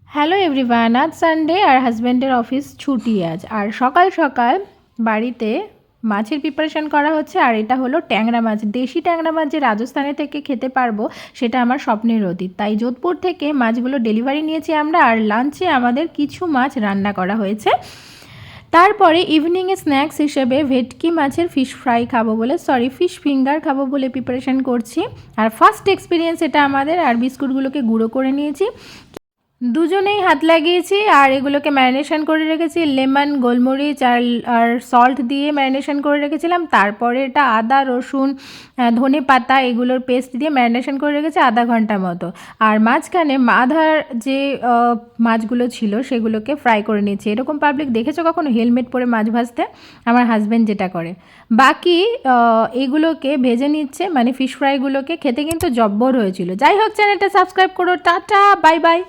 Hello everyone, আজ Sunday আর হাজব্যান্ডের office ছুটি আজ। আর সকাল সকাল বাড়িতে মাছের প্রিপারেশন করা হচ্ছে। আর এটা হলো ট্যাংরা মাছ, দেশি ট্যাংরা মাছ যে রাজস্থানে থেকে খেতে পারবো সেটা আমার স্বপ্নের অতীত। তাই যোধপুর থেকে মাছগুলো ডেলিভারি নিয়েছি আমরা। আর লাঞ্চে আমাদের কিছু মাছ রান্না করা হয়েছে। তারপরে ইভিনিংয়ে স্ন্যাক্স হিসেবে ভেটকি মাছের ফিশ ফ্রাই খাবো বলে, ফিশ ফিঙ্গার খাবো বলে প্রিপারেশন করছি। আর ফার্স্ট এক্সপিরিয়েন্স এটা আমাদের। আর বিস্কুটগুলোকে গুঁড়ো করে নিয়েছি, দুজনেই হাত লাগিয়েছি। আর এগুলোকে ম্যারিনেশন করে রেখেছি লেমন, গোলমরিচ আর সল্ট দিয়ে ম্যারিনেশন করে রেখেছিলাম। তারপরে এটা আদা, রসুন, ধনে পাতা এগুলোর পেস্ট দিয়ে ম্যারিনেশন করে রেখেছি আধা ঘন্টা মতো। আর মাঝখানে আধার যে মাছগুলো ছিল সেগুলোকে ফ্রাই করে নিয়েছি। এরকম পাবলিক দেখেছো কখনো হেলমেট পরে মাছ ভাজতে? আমার হাজব্যান্ড যেটা করে। বাকি এগুলোকে ভেজে নিচ্ছে, মানে ফিশ ফ্রাইগুলোকে। খেতে কিন্তু জব্বর হয়েছিল। যাই হোক, চ্যানেলটা সাবস্ক্রাইব করো। Tata, bye bye.